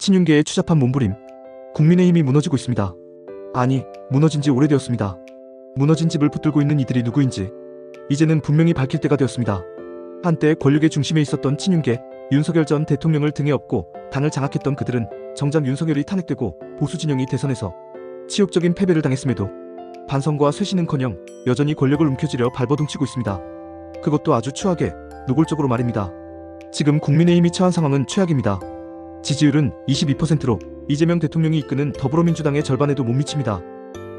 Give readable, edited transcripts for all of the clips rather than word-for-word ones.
친윤계의 추잡한 몸부림. 국민의힘이 무너지고 있습니다. 아니, 무너진 지 오래되었습니다. 무너진 집을 붙들고 있는 이들이 누구인지 이제는 분명히 밝힐 때가 되었습니다. 한때 권력의 중심에 있었던 친윤계, 윤석열 전 대통령을 등에 업고 당을 장악했던 그들은 정작 윤석열이 탄핵되고 보수 진영이 대선에서 치욕적인 패배를 당했음에도 반성과 쇄신은커녕 여전히 권력을 움켜쥐려 발버둥치고 있습니다. 그것도 아주 추하게, 노골적으로 말입니다. 지금 국민의힘이 처한 상황은 최악입니다. 지지율은 22%로 이재명 대통령이 이끄는 더불어민주당의 절반에도 못 미칩니다.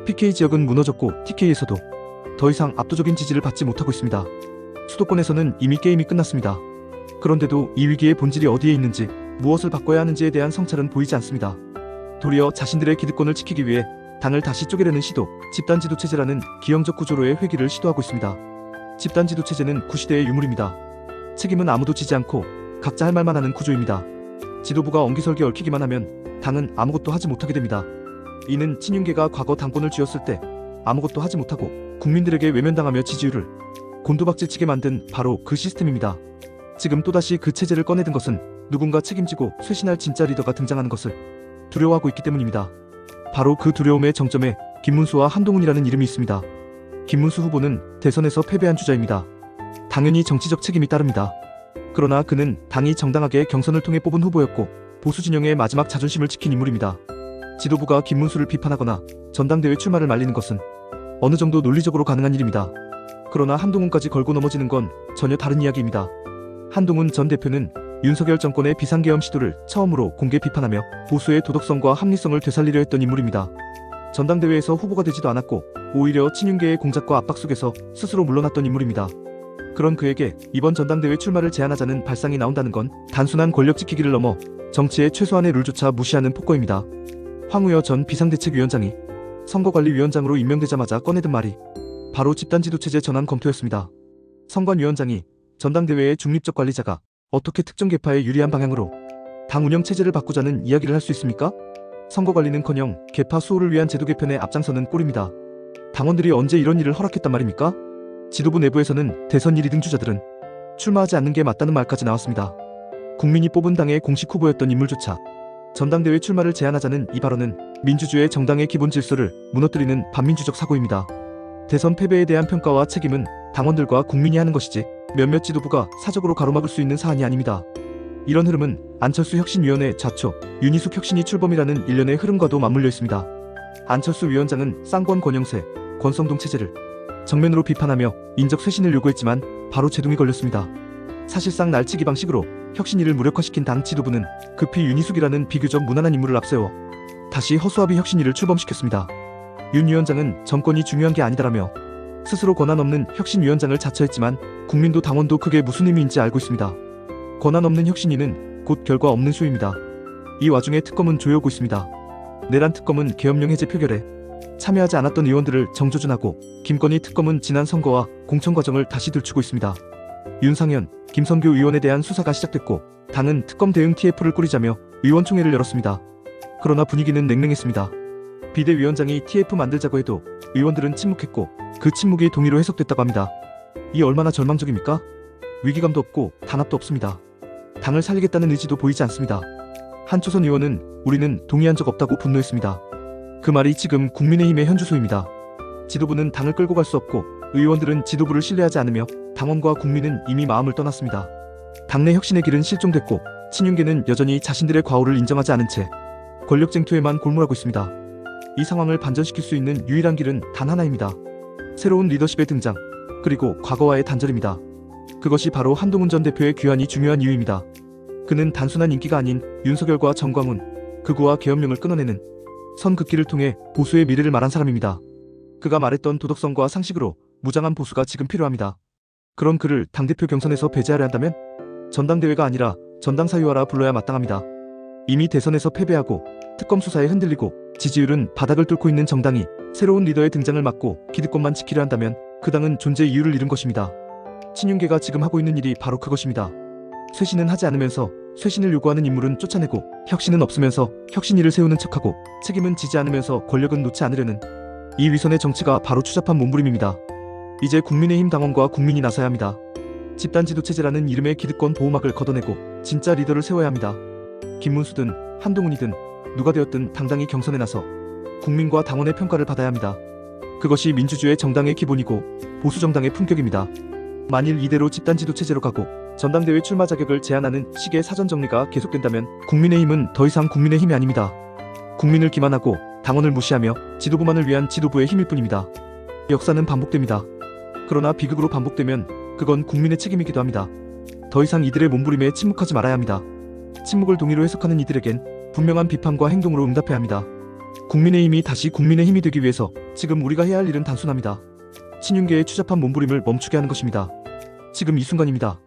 PK 지역은 무너졌고 TK에서도 더 이상 압도적인 지지를 받지 못하고 있습니다. 수도권에서는 이미 게임이 끝났습니다. 그런데도 이 위기의 본질이 어디에 있는지, 무엇을 바꿔야 하는지에 대한 성찰은 보이지 않습니다. 도리어 자신들의 기득권을 지키기 위해 당을 다시 쪼개려는 시도, 집단지도체제라는 기형적 구조로의 회귀를 시도하고 있습니다. 집단지도체제는 구시대의 유물입니다. 책임은 아무도 지지 않고 각자 할 말만 하는 구조입니다. 지도부가 엉기설기 얽히기만 하면 당은 아무것도 하지 못하게 됩니다. 이는 친윤계가 과거 당권을 쥐었을 때 아무것도 하지 못하고 국민들에게 외면당하며 지지율을 곤두박질치게 만든 바로 그 시스템입니다. 지금 또다시 그 체제를 꺼내든 것은 누군가 책임지고 쇄신할 진짜 리더가 등장하는 것을 두려워하고 있기 때문입니다. 바로 그 두려움의 정점에 김문수와 한동훈이라는 이름이 있습니다. 김문수 후보는 대선에서 패배한 주자입니다. 당연히 정치적 책임이 따릅니다. 그러나 그는 당이 정당하게 경선을 통해 뽑은 후보였고 보수 진영의 마지막 자존심을 지킨 인물입니다. 지도부가 김문수를 비판하거나 전당대회 출마를 말리는 것은 어느 정도 논리적으로 가능한 일입니다. 그러나 한동훈까지 걸고 넘어지는 건 전혀 다른 이야기입니다. 한동훈 전 대표는 윤석열 정권의 비상계엄 시도를 처음으로 공개 비판하며 보수의 도덕성과 합리성을 되살리려 했던 인물입니다. 전당대회에서 후보가 되지도 않았고 오히려 친윤계의 공작과 압박 속에서 스스로 물러났던 인물입니다. 그런 그에게 이번 전당대회 출마를 제안하자는 발상이 나온다는 건 단순한 권력 지키기를 넘어 정치의 최소한의 룰조차 무시하는 폭거입니다. 황우여 전 비상대책위원장이 선거관리위원장으로 임명되자마자 꺼내든 말이 바로 집단지도체제 전환 검토였습니다. 선관위원장이 전당대회의 중립적 관리자가 어떻게 특정 계파에 유리한 방향으로 당 운영 체제를 바꾸자는 이야기를 할 수 있습니까? 선거관리는커녕 계파 수호를 위한 제도 개편에 앞장서는 꼴입니다. 당원들이 언제 이런 일을 허락했단 말입니까? 지도부 내부에서는 대선 1위 등 주자들은 출마하지 않는 게 맞다는 말까지 나왔습니다. 국민이 뽑은 당의 공식 후보였던 인물조차 전당대회 출마를 제안하자는 이 발언은 민주주의 정당의 기본 질서를 무너뜨리는 반민주적 사고입니다. 대선 패배에 대한 평가와 책임은 당원들과 국민이 하는 것이지 몇몇 지도부가 사적으로 가로막을 수 있는 사안이 아닙니다. 이런 흐름은 안철수 혁신위원회 좌초, 윤희숙 혁신이 출범이라는 일련의 흐름과도 맞물려 있습니다. 안철수 위원장은 쌍권 권영세, 권성동 체제를 정면으로 비판하며 인적 쇄신을 요구했지만 바로 제동이 걸렸습니다. 사실상 날치기 방식으로 혁신위를 무력화시킨 당 지도부는 급히 윤희숙이라는 비교적 무난한 인물을 앞세워 다시 허수아비 혁신위를 출범시켰습니다. 윤 위원장은 정권이 중요한 게 아니다라며 스스로 권한 없는 혁신위원장을 자처했지만 국민도 당원도 그게 무슨 의미인지 알고 있습니다. 권한 없는 혁신위는 곧 결과 없는 쇼입니다. 이 와중에 특검은 조여오고 있습니다. 내란 특검은 계엄령 해제 표결에 참여하지 않았던 의원들을 정조준하고 김건희 특검은 지난 선거와 공천 과정을 다시 들추고 있습니다. 윤상현, 김성교 의원에 대한 수사가 시작됐고 당은 특검 대응 TF를 꾸리자며 의원총회를 열었습니다. 그러나 분위기는 냉랭했습니다. 비대위원장이 TF 만들자고 해도 의원들은 침묵했고 그 침묵이 동의로 해석됐다고 합니다. 이 얼마나 절망적입니까? 위기감도 없고 단합도 없습니다. 당을 살리겠다는 의지도 보이지 않습니다. 한초선 의원은 우리는 동의한 적 없다고 분노했습니다. 그 말이 지금 국민의힘의 현주소입니다. 지도부는 당을 끌고 갈 수 없고 의원들은 지도부를 신뢰하지 않으며 당원과 국민은 이미 마음을 떠났습니다. 당내 혁신의 길은 실종됐고 친윤계는 여전히 자신들의 과오를 인정하지 않은 채 권력 쟁투에만 골몰하고 있습니다. 이 상황을 반전시킬 수 있는 유일한 길은 단 하나입니다. 새로운 리더십의 등장, 그리고 과거와의 단절입니다. 그것이 바로 한동훈 전 대표의 귀환이 중요한 이유입니다. 그는 단순한 인기가 아닌 윤석열과 정광훈, 극우와 계엄령을 끊어내는 선긋기를 통해 보수의 미래를 말한 사람입니다. 그가 말했던 도덕성과 상식으로 무장한 보수가 지금 필요합니다. 그런 그를 당대표 경선에서 배제하려 한다면 전당대회가 아니라 전당사유화라 불러야 마땅합니다. 이미 대선에서 패배하고 특검 수사에 흔들리고 지지율은 바닥을 뚫고 있는 정당이 새로운 리더의 등장을 막고 기득권만 지키려 한다면 그 당은 존재 이유를 잃은 것입니다. 친윤계가 지금 하고 있는 일이 바로 그것입니다. 쇄신은 하지 않으면서 쇄신을 요구하는 인물은 쫓아내고 혁신은 없으면서 혁신위를 세우는 척하고 책임은 지지 않으면서 권력은 놓지 않으려는 이 위선의 정치가 바로 추잡한 몸부림입니다. 이제 국민의힘 당원과 국민이 나서야 합니다. 집단지도체제라는 이름의 기득권 보호막을 걷어내고 진짜 리더를 세워야 합니다. 김문수든 한동훈이든 누가 되었든 당당히 경선에 나서 국민과 당원의 평가를 받아야 합니다. 그것이 민주주의 정당의 기본이고 보수 정당의 품격입니다. 만일 이대로 집단 지도 체제로 가고 전당대회 출마 자격을 제한하는 식의 사전 정리가 계속된다면 국민의힘은 더 이상 국민의힘이 아닙니다. 국민을 기만하고 당원을 무시하며 지도부만을 위한 지도부의 힘일 뿐입니다. 역사는 반복됩니다. 그러나 비극으로 반복되면 그건 국민의 책임이기도 합니다. 더 이상 이들의 몸부림에 침묵하지 말아야 합니다. 침묵을 동의로 해석하는 이들에겐 분명한 비판과 행동으로 응답해야 합니다. 국민의힘이 다시 국민의 힘이 되기 위해서 지금 우리가 해야 할 일은 단순합니다. 친윤계의 추잡한 몸부림을 멈추게 하는 것입니다. 지금 이 순간입니다.